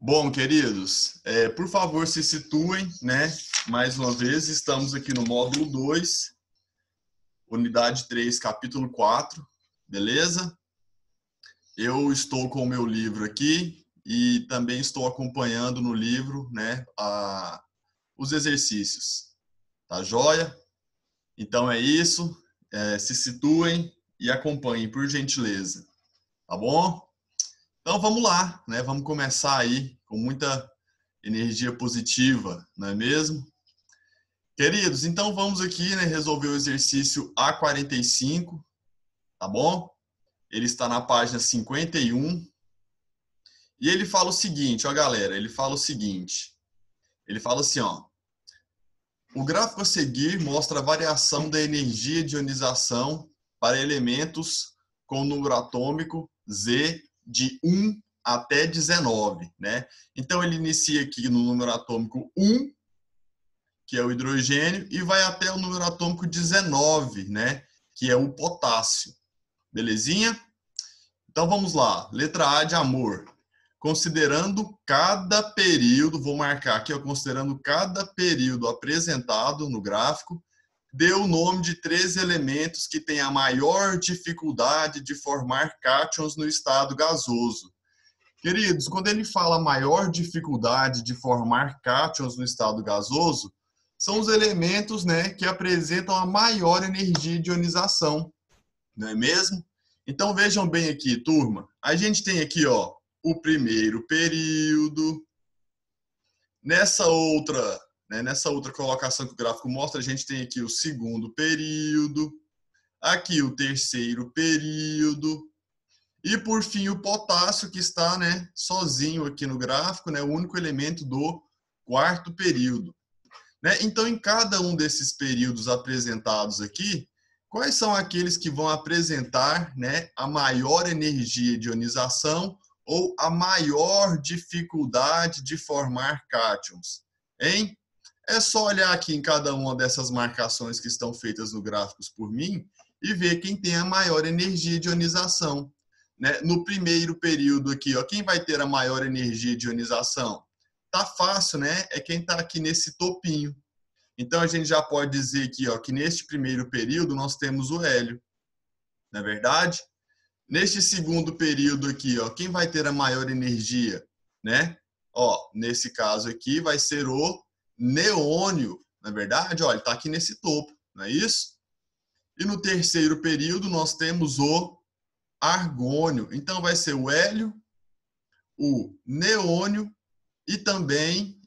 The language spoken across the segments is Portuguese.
Bom, queridos, por favor, se situem, né? Mais uma vez, estamos aqui no módulo 2, unidade 3, capítulo 4, beleza? Eu estou com o meu livro aqui e também estou acompanhando no livro, né, os exercícios, tá joia? Então é isso, se situem e acompanhem, por gentileza, tá bom? Então vamos lá, né? Vamos começar aí com muita energia positiva, não é mesmo? Queridos, então vamos aqui, né, resolver o exercício A45, tá bom? Ele está na página 51 e ele fala o seguinte, ó galera, ele fala assim, ó, o gráfico a seguir mostra a variação da energia de ionização para elementos com número atômico Z de 1 até 19, né? Então ele inicia aqui no número atômico 1, que é o hidrogênio, e vai até o número atômico 19, né, que é o potássio. Belezinha? Então vamos lá. Letra A de amor. Considerando cada período, vou marcar aqui, ó, considerando cada período apresentado no gráfico, dê o nome de 3 elementos que têm a maior dificuldade de formar cátions no estado gasoso. Queridos, quando ele fala maior dificuldade de formar cátions no estado gasoso, são os elementos, né, que apresentam a maior energia de ionização, não é mesmo? Então vejam bem aqui, turma. A gente tem aqui, ó, o primeiro período. Nessa outra colocação que o gráfico mostra, a gente tem aqui o segundo período, aqui o terceiro período, e por fim o potássio, que está, né, sozinho aqui no gráfico, né, o único elemento do quarto período. Né? Então, em cada um desses períodos apresentados aqui, quais são aqueles que vão apresentar, né, a maior energia de ionização ou a maior dificuldade de formar cátions? Hein? É só olhar aqui em cada uma dessas marcações que estão feitas no gráficos por mim e ver quem tem a maior energia de ionização. Né? No primeiro período aqui, ó, quem vai ter a maior energia de ionização? Tá fácil, né? É quem está aqui nesse topinho. Então a gente já pode dizer aqui, ó, que neste primeiro período nós temos o hélio, não é verdade? Neste segundo período aqui, ó, quem vai ter a maior energia, né? Ó, nesse caso aqui vai ser o neônio, não é verdade? Ó, ele está aqui nesse topo, não é isso? E no terceiro período nós temos o argônio. Então vai ser o hélio, o neônio e também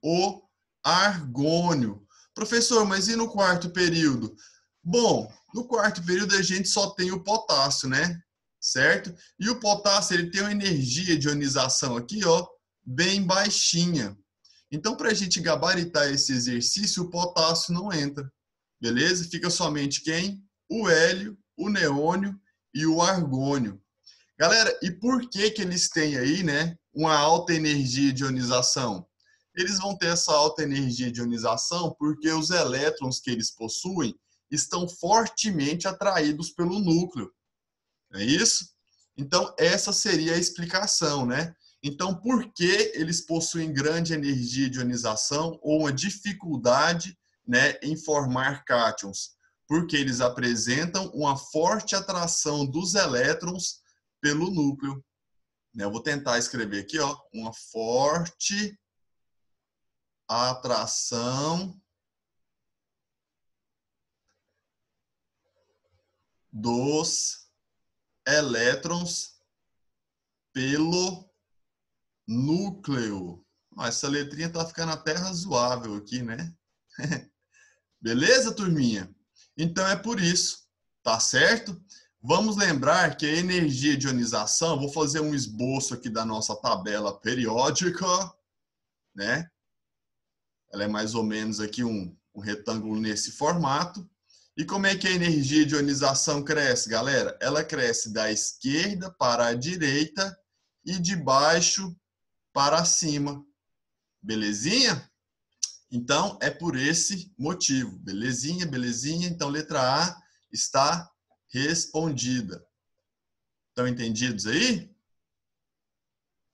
o argônio. Professor, mas e no quarto período? Bom, no quarto período a gente só tem o potássio, né? Certo? E o potássio, ele tem uma energia de ionização aqui, ó, bem baixinha. Então, para a gente gabaritar esse exercício, o potássio não entra. Beleza? Fica somente quem? O hélio, o neônio e o argônio. Galera, e por que que eles têm aí, né, uma alta energia de ionização? Eles vão ter essa alta energia de ionização porque os elétrons que eles possuem estão fortemente atraídos pelo núcleo. Não é isso? Então, essa seria a explicação, né? Então, por que eles possuem grande energia de ionização ou uma dificuldade, né, em formar cátions? Porque eles apresentam uma forte atração dos elétrons pelo núcleo. Eu vou tentar escrever aqui, ó, uma forte atração dos elétrons pelo núcleo. Essa letrinha tá ficando até razoável aqui, né? Beleza, turminha? Então é por isso, tá certo? Vamos lembrar que a energia de ionização, vou fazer um esboço aqui da nossa tabela periódica, né? Ela é mais ou menos aqui um retângulo nesse formato. E como é que a energia de ionização cresce, galera? Ela cresce da esquerda para a direita e de baixo para cima. Belezinha? Então, é por esse motivo. Belezinha, belezinha. Então, letra A está respondida. Estão entendidos aí?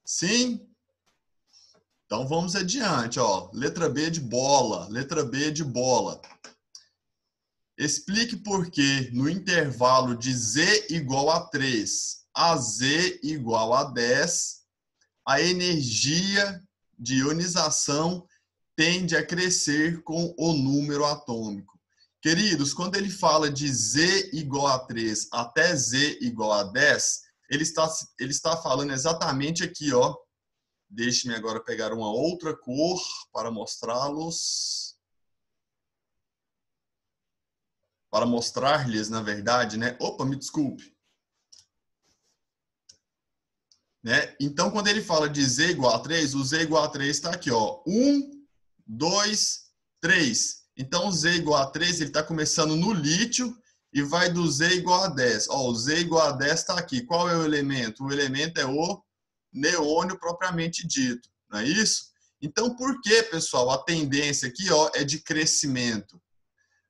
Sim? Então vamos adiante, ó. Letra B de bola, letra B de bola. Explique por que no intervalo de Z igual a 3 a Z igual a 10, a energia de ionização tende a crescer com o número atômico. Queridos, quando ele fala de Z igual a 3 até Z igual a 10, ele está falando exatamente aqui, ó. Deixe-me agora pegar uma outra cor para mostrá-los. Para mostrar-lhes, na verdade, né? Opa, me desculpe. Né? Então, quando ele fala de Z igual a 3, o Z igual a 3 está aqui, ó. 1, 2, 3. Então, o Z igual a 3, ele está começando no lítio e vai do Z igual a 10. Ó, o Z igual a 10 está aqui. Qual é o elemento? O elemento é o neônio propriamente dito, não é isso? Então, por que, pessoal, a tendência aqui, ó, é de crescimento?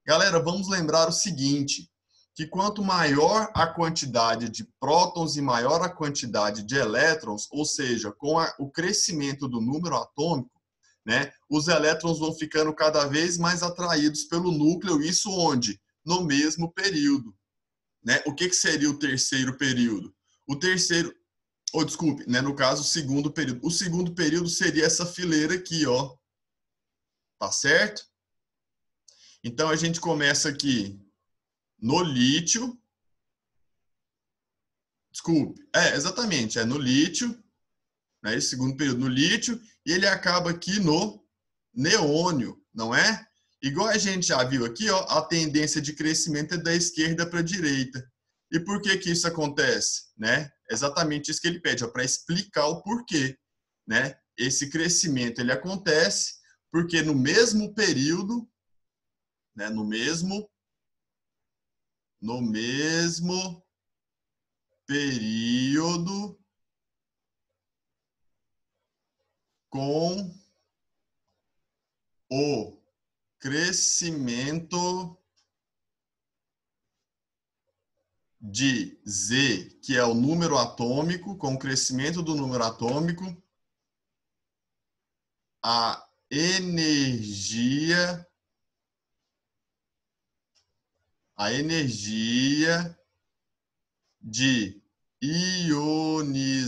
Galera, vamos lembrar o seguinte, que quanto maior a quantidade de prótons e maior a quantidade de elétrons, ou seja, com o crescimento do número atômico, né, os elétrons vão ficando cada vez mais atraídos pelo núcleo, isso onde? No mesmo período. Né? O que seria o terceiro período? O terceiro, desculpe, né, no caso, o segundo período. O segundo período seria essa fileira aqui, ó. Tá certo? Então, a gente começa aqui no lítio. Desculpe. Exatamente. É no lítio. Né, esse segundo período no lítio. E ele acaba aqui no neônio, não é? Igual a gente já viu aqui, ó, a tendência de crescimento é da esquerda para a direita. E por que que isso acontece? Né? Exatamente isso que ele pede, para explicar o porquê. Né? Esse crescimento ele acontece porque no mesmo período, né, no mesmo período com o crescimento de Z, que é o número atômico, com o crescimento do número atômico, a energia de ionização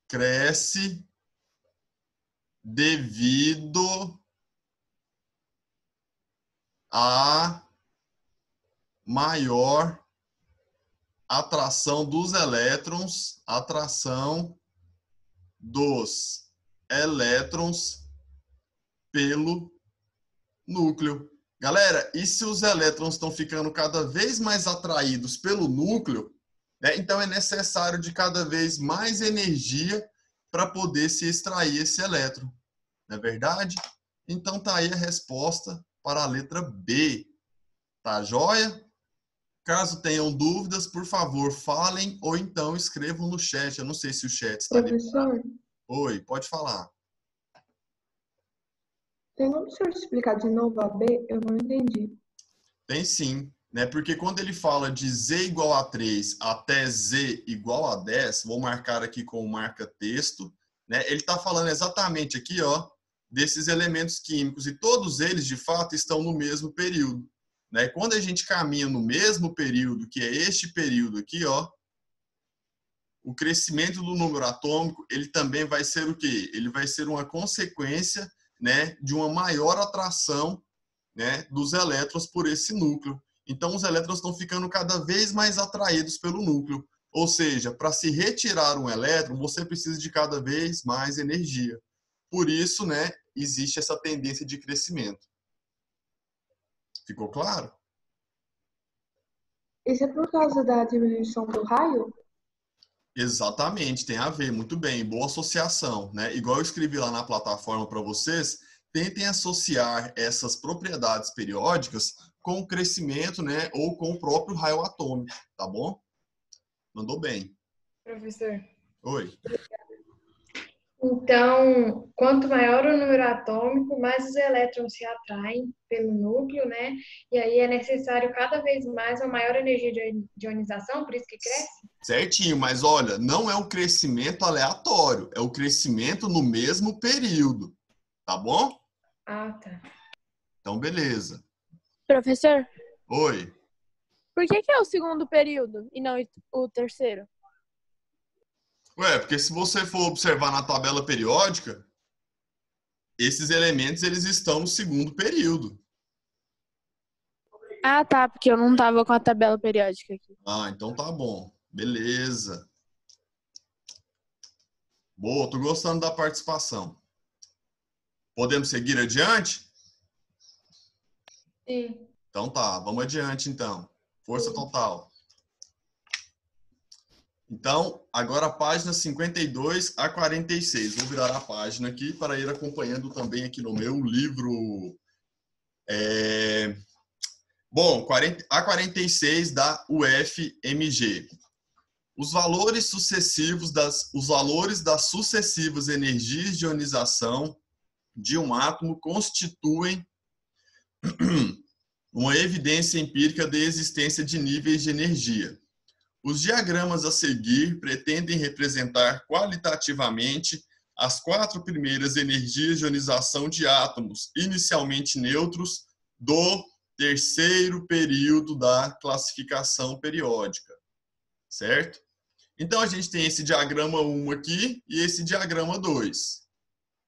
cresce devido à maior atração dos elétrons, pelo núcleo. Galera, e se os elétrons estão ficando cada vez mais atraídos pelo núcleo, né, então é necessário de cada vez mais energia para poder se extrair esse elétron. Não é verdade? Então tá aí a resposta para a letra B. Tá joia? Caso tenham dúvidas, por favor, falem ou então escrevam no chat. Eu não sei se o chat está liberado. Professor? Oi, pode falar. Tem como o senhor explicar de novo a B? Eu não entendi. Tem sim, né? Porque quando ele fala de Z igual a 3 até Z igual a 10, vou marcar aqui com o marca-texto, né? Ele está falando exatamente aqui, ó, desses elementos químicos e todos eles, de fato, estão no mesmo período. Né? Quando a gente caminha no mesmo período, que é este período aqui, ó, o crescimento do número atômico, ele também vai ser o quê? Ele vai ser uma consequência, né, de uma maior atração, né, dos elétrons por esse núcleo. Então, os elétrons estão ficando cada vez mais atraídos pelo núcleo. Ou seja, para se retirar um elétron, você precisa de cada vez mais energia. Por isso, né, existe essa tendência de crescimento. Ficou claro? Isso é por causa da diminuição do raio? Exatamente, tem a ver, muito bem, boa associação, né? Igual eu escrevi lá na plataforma para vocês, tentem associar essas propriedades periódicas com o crescimento, né, ou com o próprio raio atômico, tá bom? Mandou bem. Professor, Oi. Então, quanto maior o número atômico, mais os elétrons se atraem pelo núcleo, né? E aí é necessário cada vez mais uma maior energia de ionização, por isso que cresce? Certinho, mas olha, não é um crescimento aleatório, é o crescimento no mesmo período, tá bom? Ah, tá. Então, beleza. Professor, Oi. por que é o segundo período e não o terceiro? Ué, porque se você for observar na tabela periódica, esses elementos eles estão no segundo período. Ah, tá, porque eu não tava com a tabela periódica aqui. Ah, então tá bom. Beleza. Boa, tô gostando da participação. Podemos seguir adiante? Sim. Então tá, vamos adiante então. Força total. Então, agora a página 52 a 46. Vou virar a página aqui para ir acompanhando também aqui no meu livro. Bom, a 46 da UFMG. Os valores das sucessivas energias de ionização de um átomo constituem uma evidência empírica da existência de níveis de energia. Os diagramas a seguir pretendem representar qualitativamente as 4 primeiras energias de ionização de átomos inicialmente neutros do terceiro período da classificação periódica, certo? Então, a gente tem esse diagrama 1 aqui e esse diagrama 2.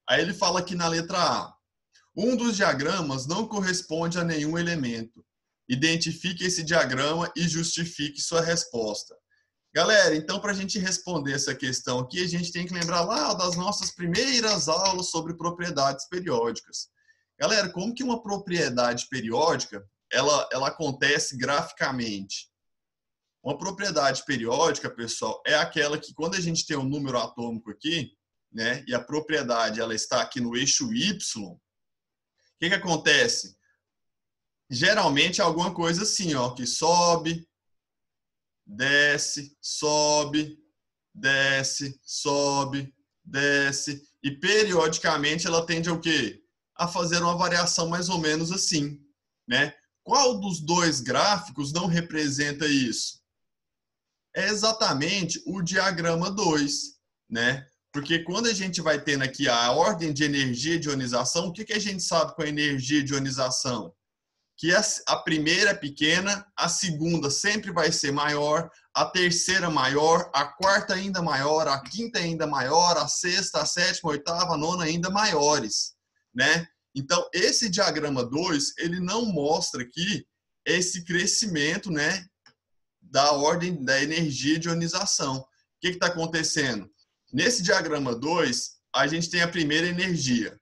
Aí ele fala aqui na letra A. Um dos diagramas não corresponde a nenhum elemento. Identifique esse diagrama e justifique sua resposta. Galera, então, para a gente responder essa questão aqui, a gente tem que lembrar lá das nossas primeiras aulas sobre propriedades periódicas. Galera, como que uma propriedade periódica ela acontece graficamente? Uma propriedade periódica, pessoal, é aquela que quando a gente tem um número atômico aqui, né, e a propriedade ela está aqui no eixo Y, o que acontece? Geralmente é alguma coisa assim, ó, que sobe, desce, sobe, desce, sobe, desce, e periodicamente ela tende ao quê? A fazer uma variação mais ou menos assim, né? Qual dos dois gráficos não representa isso? É exatamente o diagrama 2, né? Porque quando a gente vai tendo aqui a ordem de energia de ionização, o que a gente sabe com a energia de ionização? Que a primeira é pequena, a segunda sempre vai ser maior, a terceira maior, a quarta ainda maior, a quinta ainda maior, a sexta, a sétima, a oitava, a nona ainda maiores, né? Então, esse diagrama 2, ele não mostra aqui esse crescimento, né, da ordem da energia de ionização. O que está acontecendo? Nesse diagrama 2, a gente tem a primeira energia,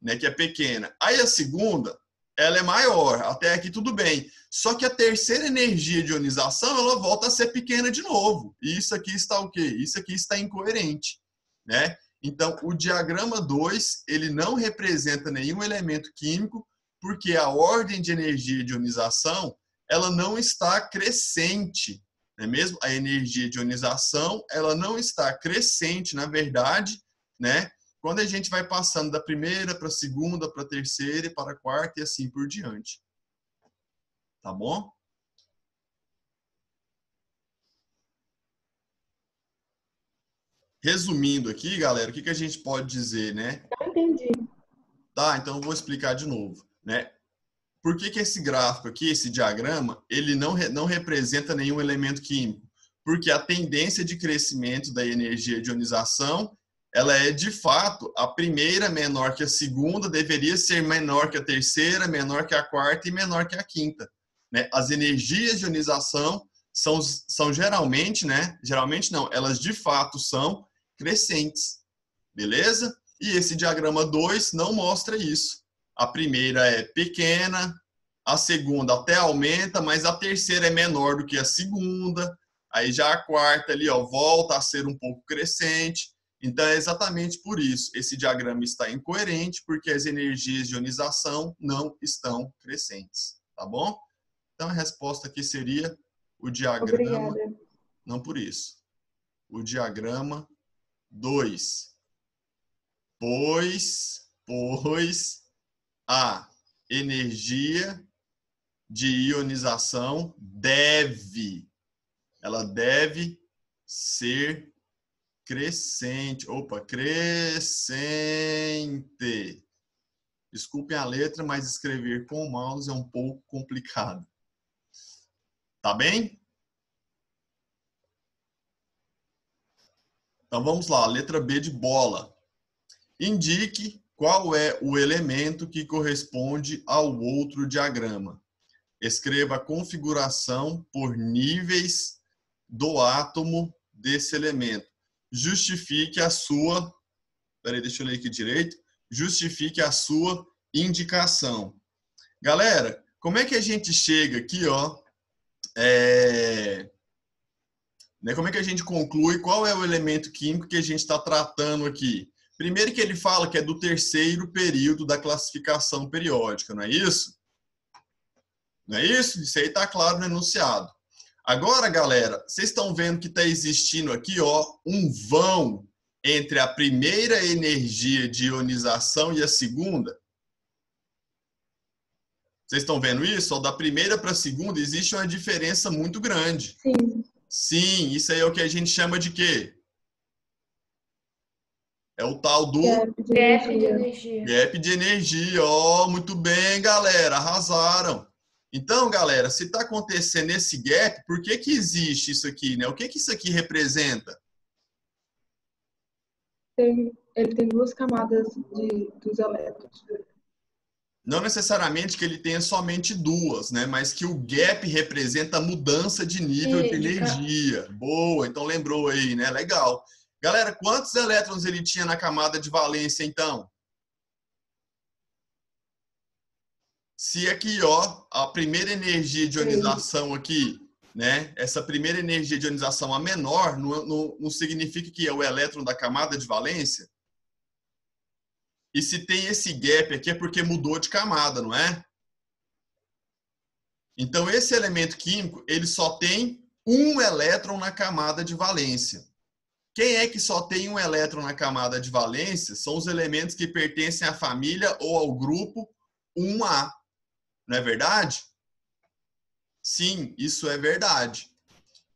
né, que é pequena. Aí a segunda, ela é maior, até aqui tudo bem. Só que a terceira energia de ionização, ela volta a ser pequena de novo. E isso aqui está o quê? Isso aqui está incoerente, né? Então, o diagrama 2, ele não representa nenhum elemento químico, porque a ordem de energia de ionização, ela não está crescente, não é mesmo? A energia de ionização, ela não está crescente, na verdade, né? Quando a gente vai passando da primeira para a segunda, para a terceira e para a quarta e assim por diante. Tá bom? Resumindo aqui, galera, o que a gente pode dizer, né? Não entendi. Tá, então eu vou explicar de novo, né? Por que esse gráfico aqui, esse diagrama, ele não representa nenhum elemento químico? Porque a tendência de crescimento da energia de ionização, ela é de fato a primeira menor que a segunda, deveria ser menor que a terceira, menor que a quarta e menor que a quinta, né? As energias de ionização são geralmente, né? Geralmente não, elas de fato são crescentes, beleza? E esse diagrama 2 não mostra isso. A primeira é pequena, a segunda até aumenta, mas a terceira é menor do que a segunda. Aí já a quarta ali, ó, volta a ser um pouco crescente. Então é exatamente por isso. Esse diagrama está incoerente, porque as energias de ionização não estão crescentes. Tá bom? Então a resposta aqui seria o diagrama, Obrigada. não por isso. O diagrama 2. pois a energia de ionização ela deve ser crescente. Opa, crescente. Desculpem a letra, mas escrever com o mouse é um pouco complicado. Tá bem? Então vamos lá, letra B de bola. Indique qual é o elemento que corresponde ao outro diagrama. Escreva a configuração por níveis do átomo desse elemento. Justifique a sua... Peraí, deixa eu ler aqui direito. Justifique a sua indicação. Galera, como é que a gente chega aqui, ó? Como é que a gente conclui qual é o elemento químico que a gente está tratando aqui? Primeiro que ele fala que é do terceiro período da classificação periódica, não é isso? Não é isso? Isso aí está claro no enunciado. Agora, galera, vocês estão vendo que está existindo aqui, ó, um vão entre a primeira energia de ionização e a segunda? Vocês estão vendo isso? Ó, da primeira para a segunda existe uma diferença muito grande. Sim. Sim, isso aí é o que a gente chama de quê? É o tal do Gap de energia. gap de energia. Ó, muito bem, galera, arrasaram. Então, galera, se está acontecendo esse gap, por que que existe isso aqui, né? O que que isso aqui representa? Ele tem duas camadas dos elétrons. Não necessariamente que ele tenha somente duas, né? Mas que o gap representa a mudança de nível de energia. Boa, então lembrou aí, né? Legal. Galera, quantos elétrons ele tinha na camada de valência, então? Se aqui, ó, a primeira energia de ionização aqui, né? Essa primeira energia de ionização, a menor, não significa que é o elétron da camada de valência? E se tem esse gap aqui é porque mudou de camada, não é? Então, esse elemento químico, ele só tem um elétron na camada de valência. Quem é que só tem um elétron na camada de valência? São os elementos que pertencem à família ou ao grupo 1A. Não é verdade? Sim, isso é verdade.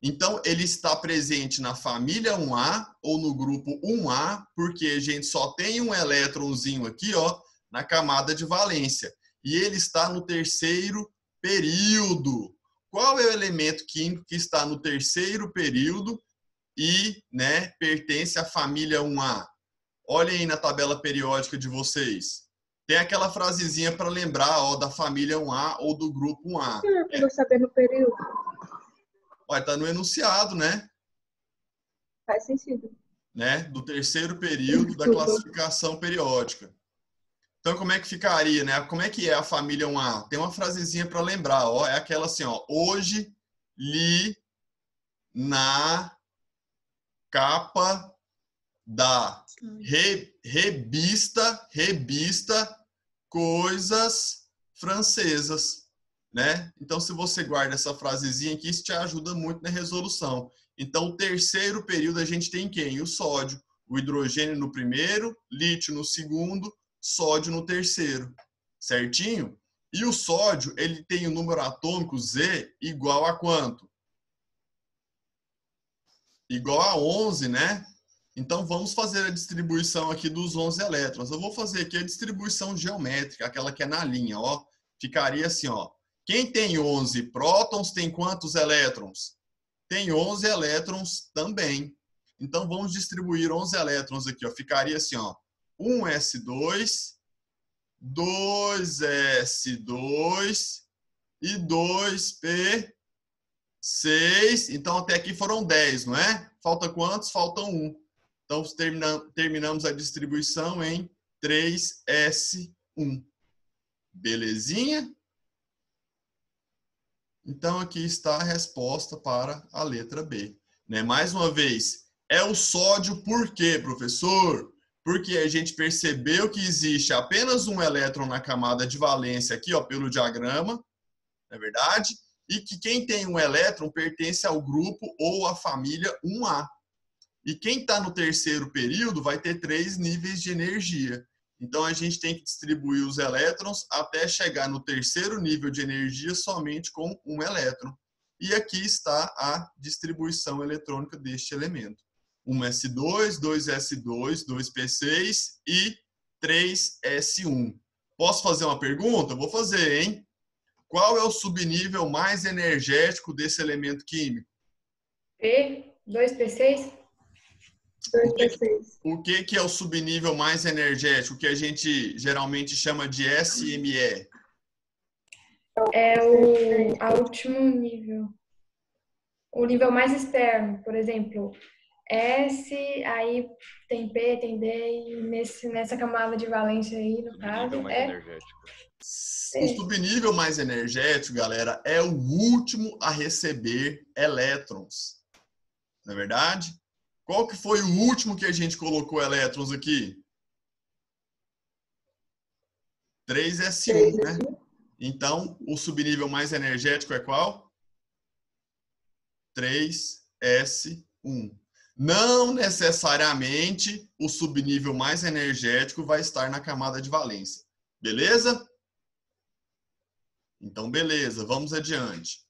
Então, ele está presente na família 1A ou no grupo 1A, porque a gente só tem um elétronzinho aqui, ó, na camada de valência. E ele está no terceiro período. Qual é o elemento químico que está no terceiro período e, né, pertence à família 1A? Olhem aí na tabela periódica de vocês. Tem aquela frasezinha para lembrar, ó, da família 1A ou do grupo 1A. Eu vou saber no período. Vai estar no enunciado, né? Faz sentido. Né? Do terceiro período da classificação periódica. Então, como é que ficaria, né? Como é que é a família 1A? Tem uma frasezinha para lembrar, ó. É aquela assim, ó. Hoje li na capa da revista Coisas Francesas, né? Então, se você guarda essa frasezinha aqui, isso te ajuda muito na resolução. Então, o terceiro período a gente tem quem? O sódio. O hidrogênio no primeiro, lítio no segundo, sódio no terceiro. Certinho? E o sódio, ele tem o número atômico Z igual a quanto? Igual a 11, né? Então, vamos fazer a distribuição aqui dos 11 elétrons. Eu vou fazer aqui a distribuição geométrica, aquela que é na linha, ó. Ficaria assim, ó. Quem tem 11 prótons tem quantos elétrons? Tem 11 elétrons também. Então, vamos distribuir 11 elétrons aqui, ó. Ficaria assim, ó. 1s2, 2s2 e 2p6. Então, até aqui foram 10, não é? Falta quantos? Faltam 1. Então, terminamos a distribuição em 3s1. Belezinha? Então, aqui está a resposta para a letra B. Né? Mais uma vez, é o sódio por quê, professor? Porque a gente percebeu que existe apenas um elétron na camada de valência aqui, ó, pelo diagrama, não é verdade? E que quem tem um elétron pertence ao grupo ou à família 1A. E quem está no terceiro período vai ter 3 níveis de energia. Então, a gente tem que distribuir os elétrons até chegar no terceiro nível de energia somente com um elétron. E aqui está a distribuição eletrônica deste elemento. 1s2, 2s2, 2p6 e 3s1. Posso fazer uma pergunta? Vou fazer, hein? Qual é o subnível mais energético desse elemento químico? P, 2p6? 2p6. O que é o subnível mais energético, que a gente geralmente chama de SME? É o último nível. O nível mais externo, por exemplo, S, aí tem P, tem D, e nessa camada de valência aí, no caso, Subnível mais energético. O subnível mais energético, galera, é o último a receber elétrons. Não é verdade? Qual que foi o último que a gente colocou elétrons aqui? 3s1, né? Então, o subnível mais energético é qual? 3s1. Não necessariamente o subnível mais energético vai estar na camada de valência. Beleza? Então, beleza. Vamos adiante.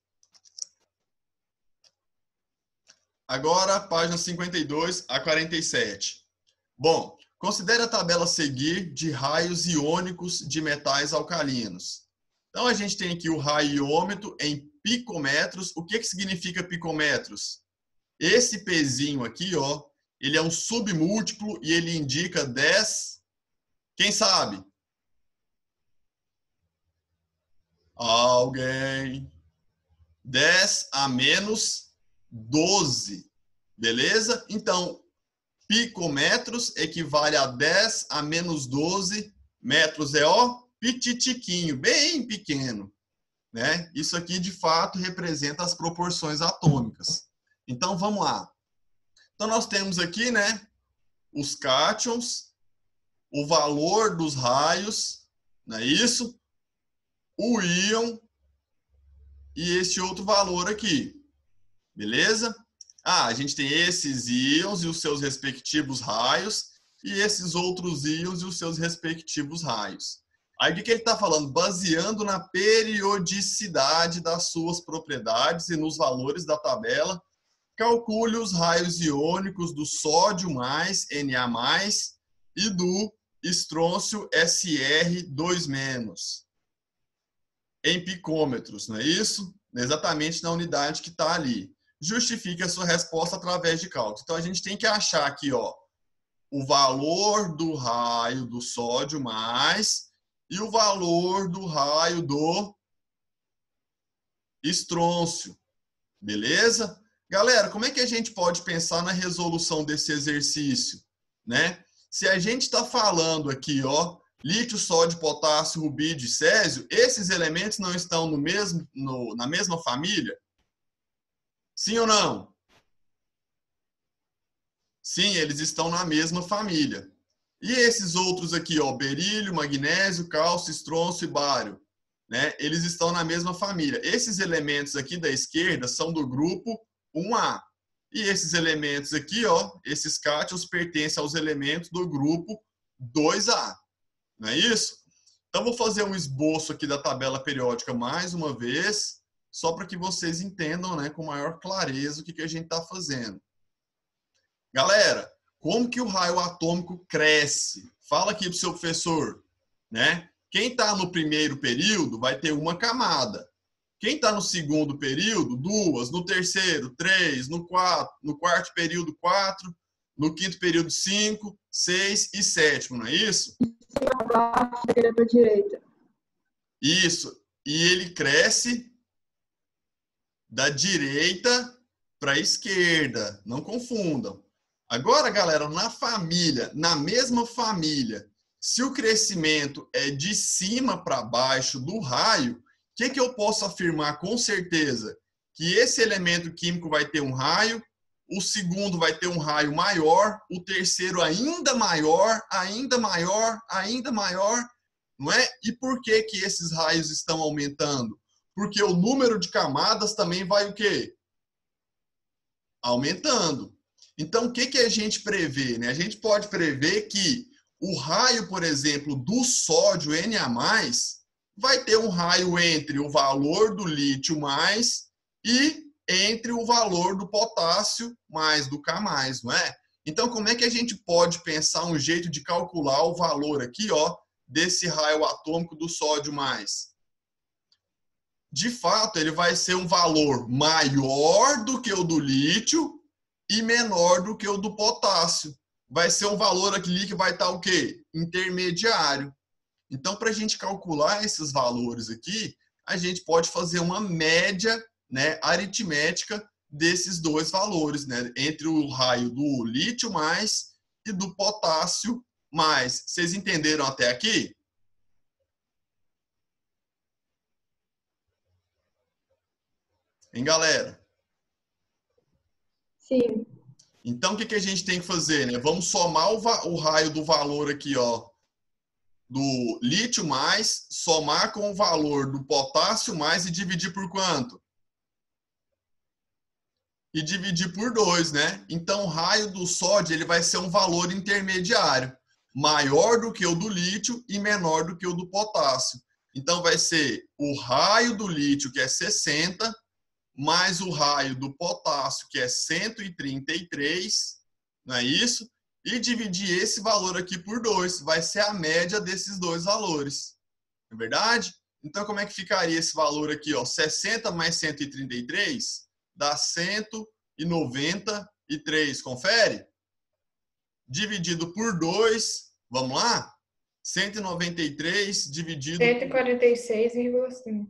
Agora, página 52 a 47. Bom, considere a tabela a seguir de raios iônicos de metais alcalinos. Então, a gente tem aqui o raio iômetro em picometros. O que significa picometros? Esse Pzinho aqui, ó, ele é um submúltiplo e ele indica 10. Quem sabe? Alguém? 10 a menos 12. Beleza? Então, picometros equivale a 10 a menos 12 metros. É, ó, pititiquinho, bem pequeno. Né? Isso aqui, de fato, representa as proporções atômicas. Então, vamos lá. Então, nós temos aqui, né, os cátions, o valor dos raios, não é isso? O íon e esse outro valor aqui. Beleza? Ah, a gente tem esses íons e os seus respectivos raios e esses outros íons e os seus respectivos raios. Aí, o que ele está falando? Baseando na periodicidade das suas propriedades e nos valores da tabela, calcule os raios iônicos do sódio mais, Na+, e do estrôncio Sr2-, em picômetros, não é isso? Exatamente na unidade que está ali. Justifique a sua resposta através de cálculo. Então, a gente tem que achar aqui, ó, o valor do raio do sódio mais e o valor do raio do estrôncio. Beleza? Galera, como é que a gente pode pensar na resolução desse exercício? Né? Se a gente está falando aqui, ó, lítio, sódio, potássio, rubídio e césio, esses elementos não estão na mesma família? Sim ou não? Sim, eles estão na mesma família. E esses outros aqui, ó, berílio, magnésio, cálcio, estrôncio e bário, né? Eles estão na mesma família. Esses elementos aqui da esquerda são do grupo 1A. E esses elementos aqui, ó, esses cátions pertencem aos elementos do grupo 2A. Não é isso? Então, vou fazer um esboço aqui da tabela periódica mais uma vez, só para que vocês entendam, né, com maior clareza o que a gente está fazendo. Galera, como que o raio atômico cresce? Fala aqui para o seu professor. Né? Quem está no primeiro período vai ter uma camada. Quem está no segundo período, 2. No terceiro, 3. No quarto período, 4. No quinto período, 5, 6 e 7, não é isso? Da esquerda para a direita. Isso. E ele cresce da direita para a esquerda. Não confundam. Agora, galera, na mesma família, se o crescimento é de cima para baixo do raio, o que eu posso afirmar com certeza? Que esse elemento químico vai ter um raio, o segundo vai ter um raio maior, o terceiro ainda maior, ainda maior, ainda maior, não é? E por que esses raios estão aumentando? Porque o número de camadas também vai o quê? Aumentando. Então, o que que a gente prevê, né? A gente pode prever que o raio, por exemplo, do sódio Na+, vai ter um raio entre o valor do lítio mais e entre o valor do potássio mais do K+, não é? Então, como é que a gente pode pensar um jeito de calcular o valor aqui, ó, desse raio atômico do sódio mais? De fato, ele vai ser um valor maior do que o do lítio e menor do que o do potássio. Vai ser um valor aqui que vai estar o quê? Intermediário. Então, para a gente calcular esses valores aqui, a gente pode fazer uma média, né, aritmética desses dois valores, né, entre o raio do lítio mais e do potássio mais. Vocês entenderam até aqui? Hein, galera? Sim. Então, o que que a gente tem que fazer, né? Vamos somar o raio do valor aqui, ó, do lítio mais, somar com o valor do potássio mais e dividir por quanto? E dividir por 2, né? Então, o raio do sódio ele vai ser um valor intermediário, maior do que o do lítio e menor do que o do potássio. Então, vai ser o raio do lítio, que é 60, mais o raio do potássio, que é 133, não é isso? E dividir esse valor aqui por 2, vai ser a média desses dois valores. Não é verdade? Então, como é que ficaria esse valor aqui? Ó? 60 mais 133 dá 193. Confere? Dividido por 2, vamos lá? 193 dividido... 146,5.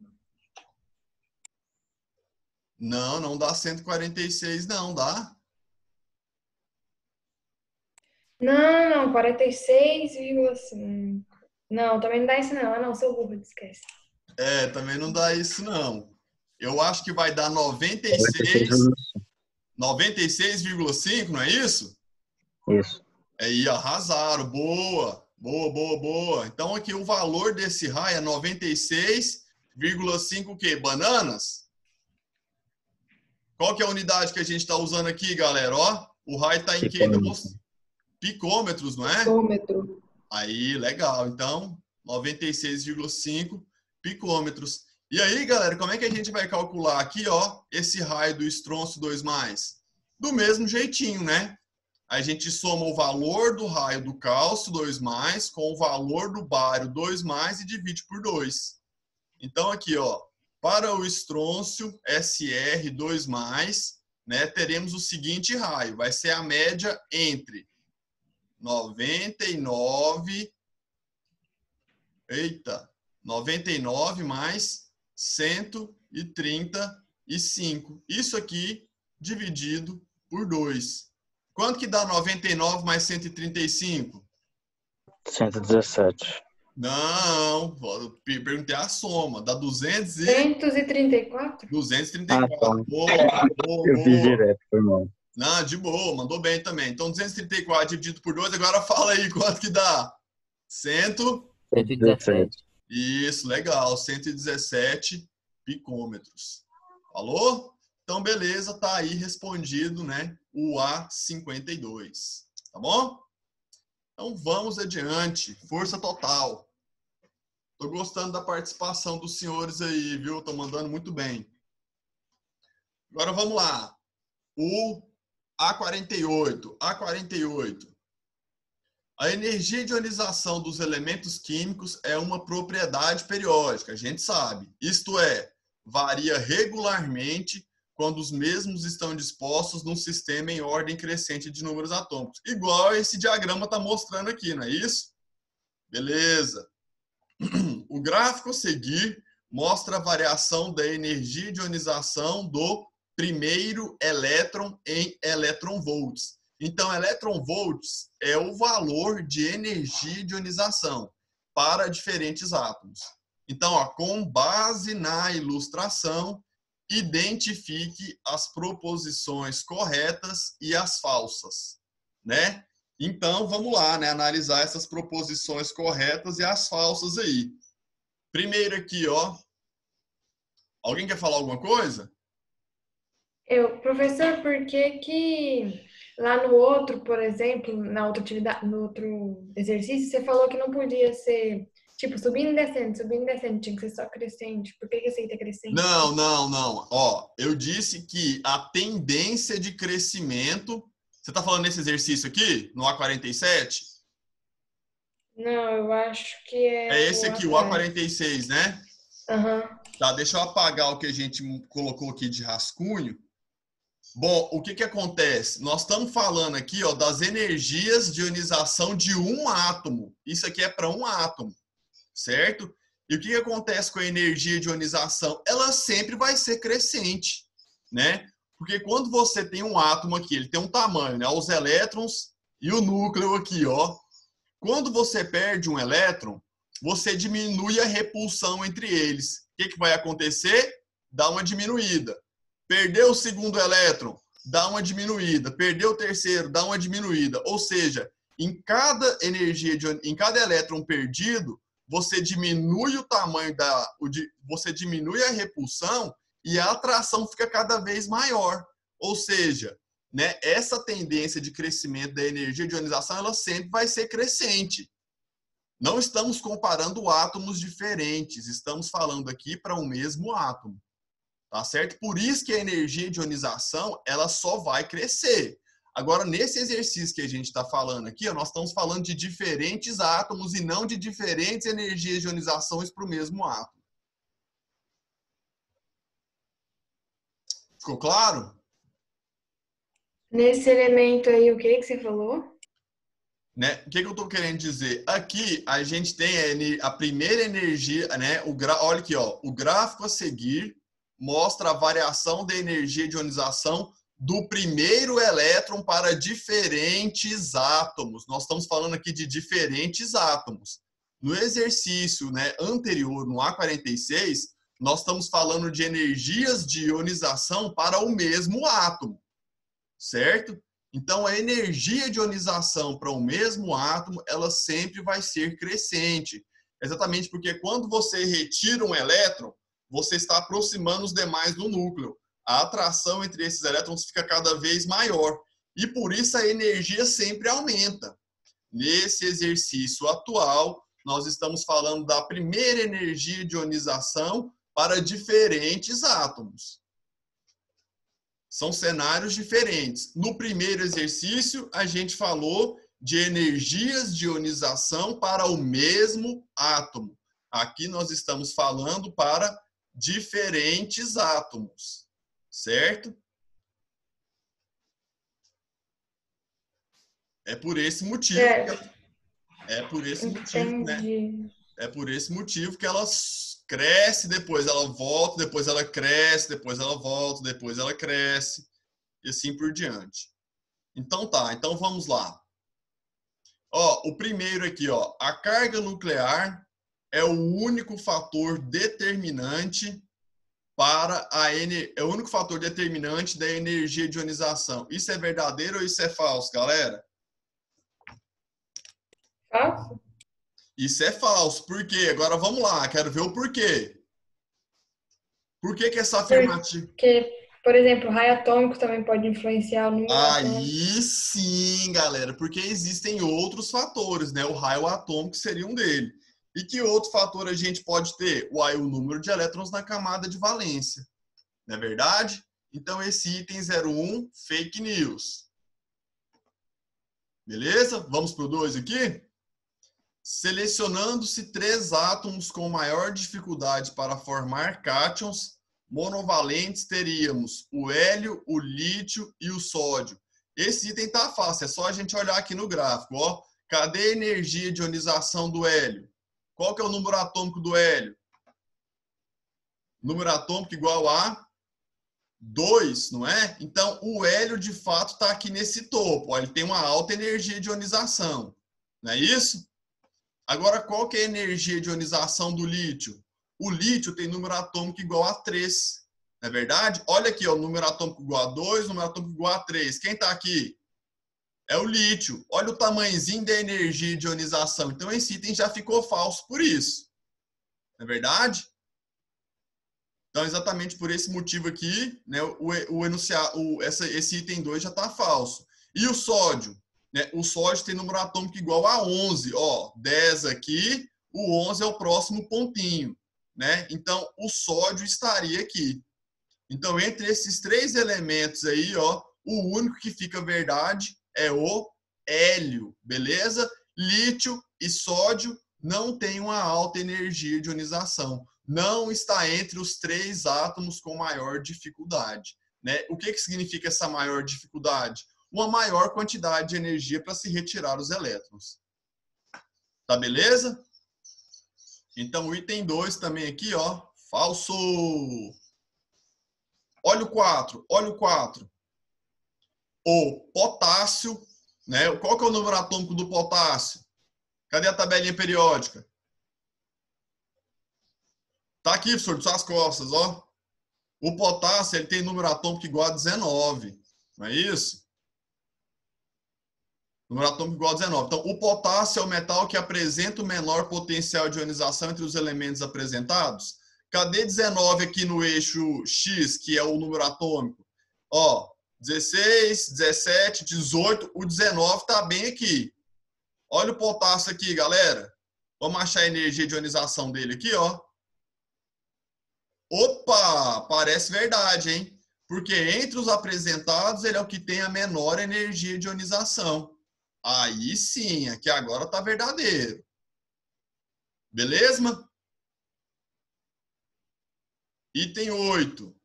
Não, não dá 146, não, dá? Não, 46,5. Não, também não dá isso não. Ah, não, sou burra, esquece. É, também não dá isso, não. Eu acho que vai dar 96, 96,5, não é isso? Isso. Aí, arrasaram. Boa, boa, boa, boa. Então, aqui o valor desse raio é 96,5 o quê? Bananas? Qual que é a unidade que a gente está usando aqui, galera? Ó, o raio está em quê? Picômetros, não é? Picômetro. Aí, legal. Então, 96,5 picômetros. E aí, galera, como é que a gente vai calcular aqui, ó, esse raio do estrôncio 2+? Do mesmo jeitinho, né? A gente soma o valor do raio do cálcio 2+, com o valor do bário 2+, e divide por 2. Então, aqui, ó, para o estrôncio SR 2+, né, teremos o seguinte raio. Vai ser a média entre 99 mais 135. Isso aqui dividido por 2. Quanto que dá 99 mais 135? 117. Não, perguntei a soma. Dá 134? 234. Ah, tá. Boa, boa, Eu fiz boa. direto, foi mal. Não, de boa, mandou bem também. Então, 234 dividido por 2, agora fala aí quanto que dá. 100. 117. Isso, legal. 117 picômetros. Falou? Então, beleza, tá aí respondido, né? O A52. Tá bom? Então, vamos adiante. Força total. Tô gostando da participação dos senhores aí, viu? Tô mandando muito bem. Agora, vamos lá. O A48. A48. A energia de ionização dos elementos químicos é uma propriedade periódica, a gente sabe. Isto é, varia regularmente quando os mesmos estão dispostos num sistema em ordem crescente de números atômicos. Igual esse diagrama está mostrando aqui, não é isso? Beleza. O gráfico a seguir mostra a variação da energia de ionização do primeiro elétron em eletronvolts. Então, eletronvolts é o valor de energia de ionização para diferentes átomos. Então, ó, com base na ilustração, identifique as proposições corretas e as falsas, né? Então, vamos lá, né? Analisar essas proposições corretas e as falsas aí. Primeiro aqui, ó. Alguém quer falar alguma coisa? Professor, por que Lá no outro, por exemplo, na outra atividade, no outro exercício, você falou que não podia ser, tipo, subindo e descendo, tinha que ser só crescente. Por que que esse aí tá crescente? Não, não, não. Ó, eu disse que a tendência de crescimento... Você está falando nesse exercício aqui, no A47? Não, eu acho que é É esse o aqui, o atrás. A46, né? Aham. Tá, deixa eu apagar o que a gente colocou aqui de rascunho. Bom, o que que acontece? Nós estamos falando aqui, ó, das energias de ionização de um átomo. Isso aqui é para um átomo, certo? E o que que acontece com a energia de ionização? Ela sempre vai ser crescente, né? Porque quando você tem um átomo aqui, ele tem um tamanho, né? Os elétrons e o núcleo aqui, ó. Quando você perde um elétron, você diminui a repulsão entre eles. O que que vai acontecer? Dá uma diminuída. Perdeu o segundo elétron, dá uma diminuída. Perdeu o terceiro, dá uma diminuída. Ou seja, em cada em cada elétron perdido, você diminui o tamanho você diminui a repulsão e a atração fica cada vez maior. Ou seja, né, essa tendência de crescimento da energia de ionização, ela sempre vai ser crescente. Não estamos comparando átomos diferentes, estamos falando aqui para um mesmo átomo. Tá certo? Por isso que a energia de ionização, ela só vai crescer. Agora, nesse exercício que a gente está falando aqui, nós estamos falando de diferentes átomos e não de diferentes energias de ionizações para o mesmo átomo. Ficou claro? Nesse elemento aí, o que que você falou? Né? O que eu estou querendo dizer? Aqui a gente tem a primeira energia, né? Olha aqui, ó, o gráfico a seguir mostra a variação da energia de ionização do primeiro elétron para diferentes átomos. Nós estamos falando aqui de diferentes átomos. No exercício, né, anterior, no A46, nós estamos falando de energias de ionização para o mesmo átomo, certo? Então, a energia de ionização para o mesmo átomo, ela sempre vai ser crescente. Exatamente porque quando você retira um elétron, você está aproximando os demais do núcleo. A atração entre esses elétrons fica cada vez maior. E por isso a energia sempre aumenta. Nesse exercício atual, nós estamos falando da primeira energia de ionização para diferentes átomos. São cenários diferentes. No primeiro exercício, a gente falou de energias de ionização para o mesmo átomo. Aqui nós estamos falando para diferentes átomos, certo? É por esse motivo. É por esse motivo, né? É por esse motivo que ela cresce, depois ela volta, depois ela cresce, depois ela volta, depois ela cresce, e assim por diante. Então tá, então vamos lá. Ó, o primeiro aqui, ó, a carga nuclear é o único fator determinante é o único fator determinante da energia de ionização. Isso é verdadeiro ou isso é falso, galera? Falso? Isso é falso. Por quê? Agora vamos lá, quero ver o porquê. Por que que essa afirmativa... Porque, por exemplo, raio atômico também pode influenciar o número atômico. Aí sim, galera, porque existem outros fatores, né? O raio atômico seria um deles. E que outro fator a gente pode ter? O número de elétrons na camada de valência. Não é verdade? Então, esse item 01, fake news. Beleza? Vamos para o 2 aqui? Selecionando-se 3 átomos com maior dificuldade para formar cátions monovalentes, teríamos o hélio, o lítio e o sódio. Esse item tá fácil, é só a gente olhar aqui no gráfico. Ó. Cadê a energia de ionização do hélio? Qual que é o número atômico do hélio? Número atômico igual a 2, não é? Então, o hélio, de fato, está aqui nesse topo. Ó, ele tem uma alta energia de ionização. Não é isso? Agora, qual que é a energia de ionização do lítio? O lítio tem número atômico igual a 3. Não é verdade? Olha aqui, ó, número atômico igual a 2, número atômico igual a 3. Quem está aqui? É o lítio. Olha o tamanhozinho da energia de ionização. Então, esse item já ficou falso por isso. Não é verdade? Então, exatamente por esse motivo aqui, né, esse item 2 já está falso. E o sódio? Né? O sódio tem número atômico igual a 11. Ó, 10 aqui, o 11 é o próximo pontinho. Né? Então, o sódio estaria aqui. Então, entre esses três elementos aí, ó, o único que fica verdade é o hélio, beleza? Lítio e sódio não têm uma alta energia de ionização. Não está entre os três átomos com maior dificuldade. Né? O que significa essa maior dificuldade? Uma maior quantidade de energia para se retirar os elétrons. Tá beleza? Então, o item 2 também aqui, ó, falso. Olha o 4, olha o 4. O potássio, né? Qual que é o número atômico do potássio? Cadê a tabelinha periódica? Tá aqui, professor, de suas costas, ó. O potássio, ele tem número atômico igual a 19, não é isso? Número atômico igual a 19. Então, o potássio é o metal que apresenta o menor potencial de ionização entre os elementos apresentados. Cadê 19 aqui no eixo X, que é o número atômico? Ó, 16, 17, 18, o 19 tá bem aqui. Olha o potássio aqui, galera. Vamos achar a energia de ionização dele aqui, ó. Opa, parece verdade, hein? Porque entre os apresentados, ele é o que tem a menor energia de ionização. Aí sim, aqui agora tá verdadeiro. Beleza? Item 8.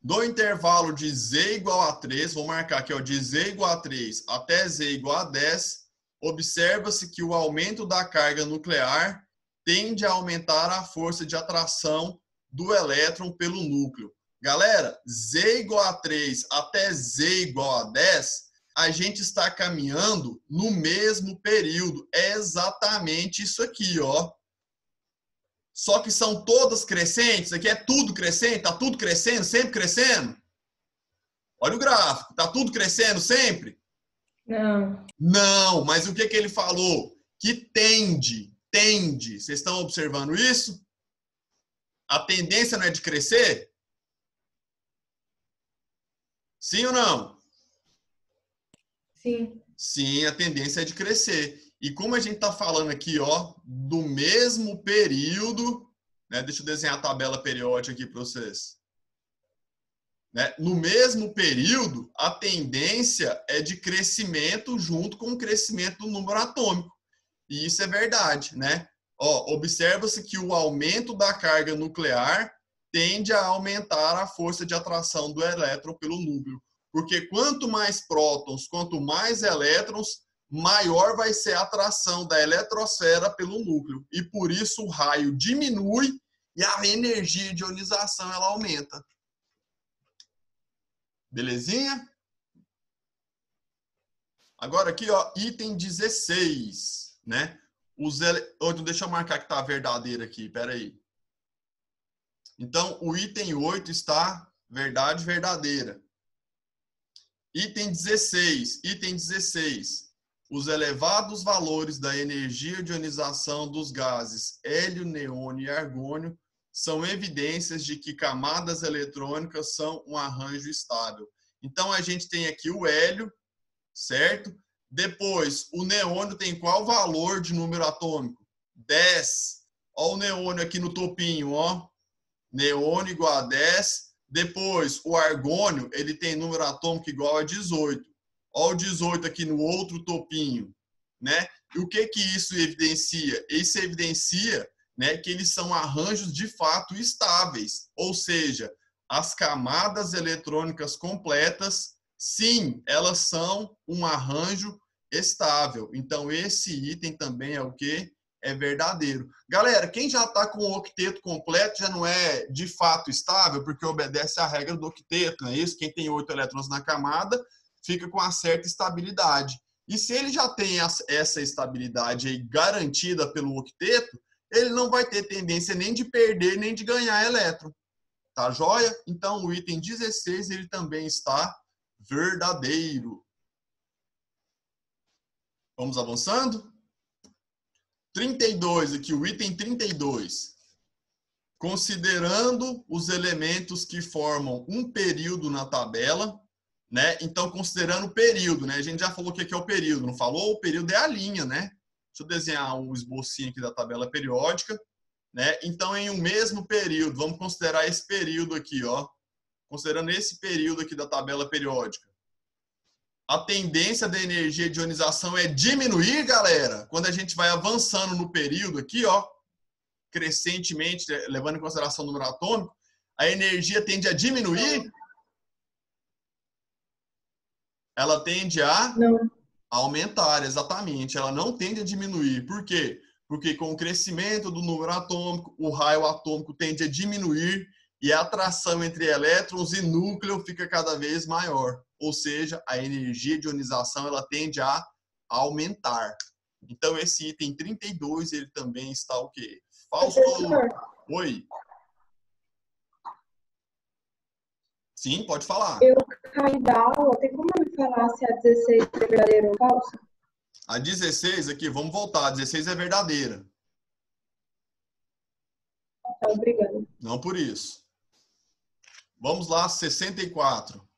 Do intervalo de Z igual a 3, vou marcar aqui, ó, de Z igual a 3 até Z igual a 10, observa-se que o aumento da carga nuclear tende a aumentar a força de atração do elétron pelo núcleo. Galera, Z igual a 3 até Z igual a 10, a gente está caminhando no mesmo período. É exatamente isso aqui, ó. Só que são todas crescentes, aqui é tudo crescente, tá tudo crescendo, sempre crescendo. Olha o gráfico, tá tudo crescendo sempre? Não. Não, mas o que ele falou? Que tende. Vocês estão observando isso? A tendência não é de crescer? Sim ou não? Sim. Sim, a tendência é de crescer. E como a gente está falando aqui, ó, do mesmo período, né? Deixa eu desenhar a tabela periódica aqui para vocês. Né? No mesmo período, a tendência é de crescimento junto com o crescimento do número atômico. E isso é verdade, né? Ó, observa-se que o aumento da carga nuclear tende a aumentar a força de atração do elétron pelo núcleo. Porque quanto mais prótons, quanto mais elétrons, maior vai ser a atração da eletrosfera pelo núcleo. E por isso o raio diminui e a energia de ionização ela aumenta. Belezinha? Agora aqui, ó, item 16, né? Deixa eu marcar que tá verdadeiro aqui, peraí. Então, o item 8 está verdade verdadeira. Item 16. Os elevados valores da energia de ionização dos gases hélio, neônio e argônio são evidências de que camadas eletrônicas são um arranjo estável. Então, a gente tem aqui o hélio, certo? Depois, o neônio tem qual valor de número atômico? 10. Ó o neônio aqui no topinho, ó. Neônio igual a 10. Depois, o argônio, ele tem número atômico igual a 18. Ó o 18 aqui no outro topinho, né? E o que isso evidencia? Isso evidencia, né, que eles são arranjos de fato estáveis. Ou seja, as camadas eletrônicas completas, sim, elas são um arranjo estável. Então, esse item também é o quê? É verdadeiro. Galera, quem já está com o octeto completo já não é de fato estável, porque obedece à regra do octeto, não é isso? Quem tem 8 elétrons na camada fica com uma certa estabilidade. E se ele já tem essa estabilidade aí garantida pelo octeto, ele não vai ter tendência nem de perder, nem de ganhar elétron. Tá joia? Então, o item 16, ele também está verdadeiro. Vamos avançando? 32, aqui o item 32. Considerando os elementos que formam um período na tabela, né? Então, considerando o período, né? A gente já falou o que é o período, não falou? O período é a linha, né? Deixa eu desenhar um esbocinho aqui da tabela periódica, né? Então, em um mesmo período, vamos considerar esse período aqui, ó. Considerando esse período aqui da tabela periódica. A tendência da energia de ionização é diminuir, galera, quando a gente vai avançando no período aqui, ó, crescentemente, levando em consideração o número atômico, a energia tende a diminuir? Ela tende a Não. aumentar, exatamente. Ela não tende a diminuir. Por quê? Porque com o crescimento do número atômico, o raio atômico tende a diminuir e a atração entre elétrons e núcleo fica cada vez maior. Ou seja, a energia de ionização ela tende a aumentar. Então, esse item 32, ele também está o quê? Fausto. Professor, Oi. Sim, pode falar. eu caí da aula, tem como me falar se a 16 é verdadeira ou falsa? A 16 aqui, vamos voltar. A 16 é verdadeira. Tá, obrigada. Não por isso. Vamos lá, 64.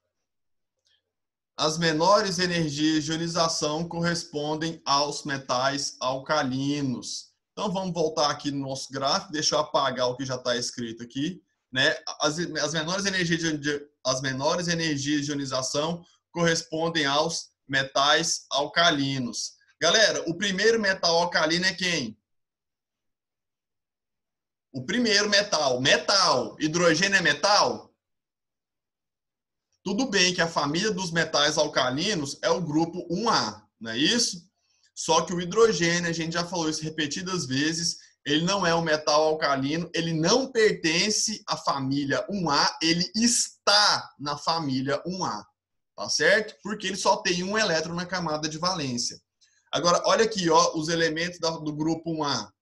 As menores energias de ionização correspondem aos metais alcalinos. Então, vamos voltar aqui no nosso gráfico. Deixa eu apagar o que já está escrito aqui, né? As menores energias de ionização correspondem aos metais alcalinos. Galera, o primeiro metal alcalino é quem? O primeiro metal. Metal. Hidrogênio é metal? Tudo bem que a família dos metais alcalinos é o grupo 1A, não é isso? Só que o hidrogênio, a gente já falou isso repetidas vezes, ele não é um metal alcalino, ele não pertence à família 1A, ele está na família 1A, tá certo? Porque ele só tem um elétron na camada de valência. Agora, olha aqui, ó, os elementos do grupo 1A.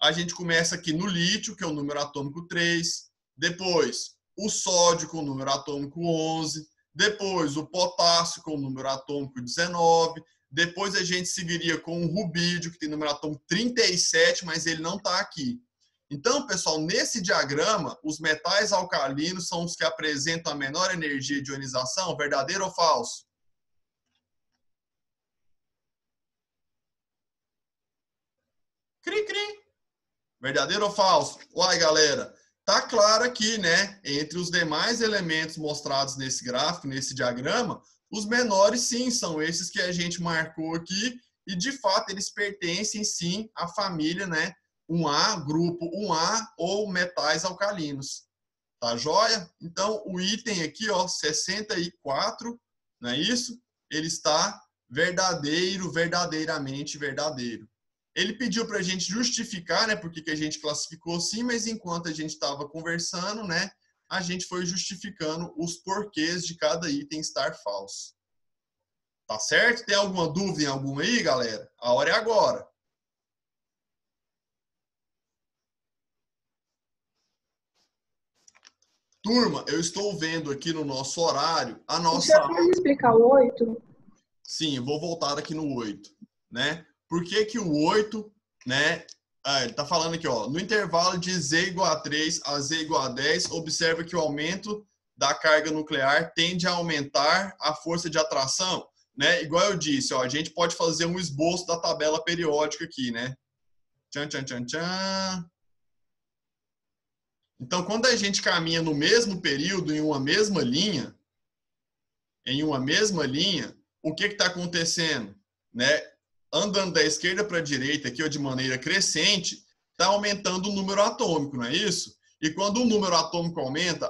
A gente começa aqui no lítio, que é o número atômico 3, depois o sódio com o número atômico 11, depois o potássio com o número atômico 19, depois a gente seguiria com o rubídio, que tem número atômico 37, mas ele não está aqui. Então, pessoal, nesse diagrama, os metais alcalinos são os que apresentam a menor energia de ionização, verdadeiro ou falso? Cri, cri. Verdadeiro ou falso? Uai, galera. Tá claro aqui, né? Entre os demais elementos mostrados nesse gráfico, nesse diagrama, os menores sim são esses que a gente marcou aqui e de fato eles pertencem sim à família, né? 1A, grupo 1A ou metais alcalinos. Tá joia? Então o item aqui, ó, 64, não é isso? Ele está verdadeiro, verdadeiramente verdadeiro. Ele pediu para a gente justificar, né, porque que a gente classificou assim, mas enquanto a gente estava conversando, né, a gente foi justificando os porquês de cada item estar falso. Tá certo? Tem alguma dúvida em alguma aí, galera? A hora é agora. Turma, eu estou vendo aqui no nosso horário a nossa... O senhor pode explicar o 8? Sim, eu vou voltar aqui no 8, né? Por que que o 8, né? Ele está falando aqui, ó, no intervalo de Z igual a 3 a Z igual a 10, observa que o aumento da carga nuclear tende a aumentar a força de atração, né? Igual eu disse, ó, a gente pode fazer um esboço da tabela periódica aqui, né? Tchan, tchan, tchan, tchan. Então, quando a gente caminha no mesmo período, em uma mesma linha, o que está acontecendo, né? Andando da esquerda para a direita, aqui, ó, de maneira crescente, está aumentando o número atômico, não é isso? E quando o número atômico aumenta,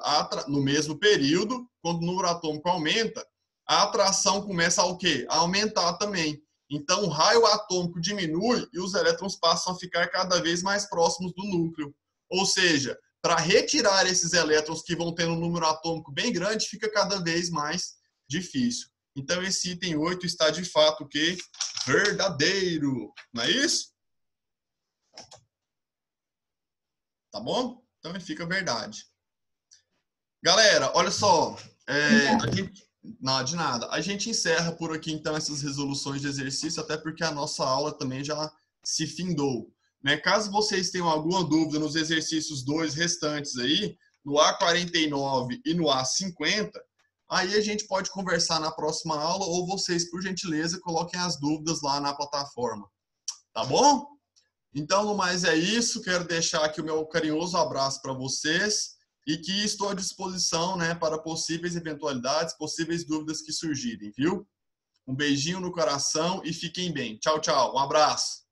no mesmo período, quando o número atômico aumenta, a atração começa a o quê? A aumentar também. Então, o raio atômico diminui e os elétrons passam a ficar cada vez mais próximos do núcleo. Ou seja, para retirar esses elétrons que vão tendo um número atômico bem grande, fica cada vez mais difícil. Então, esse item 8 está de fato o quê? Verdadeiro. Não é isso? Tá bom? Então, ele fica verdade. Galera, olha só. Não, de nada. A gente encerra por aqui, então, essas resoluções de exercício, até porque a nossa aula também já se findou. Né? Caso vocês tenham alguma dúvida nos exercícios 2 restantes aí, no A49 e no A50, Aí a gente pode conversar na próxima aula ou vocês, por gentileza, coloquem as dúvidas lá na plataforma. Tá bom? Então, no mais é isso. Quero deixar aqui o meu carinhoso abraço para vocês e que estou à disposição, né, para possíveis eventualidades, possíveis dúvidas que surgirem, viu? Um beijinho no coração e fiquem bem. Tchau, tchau. Um abraço.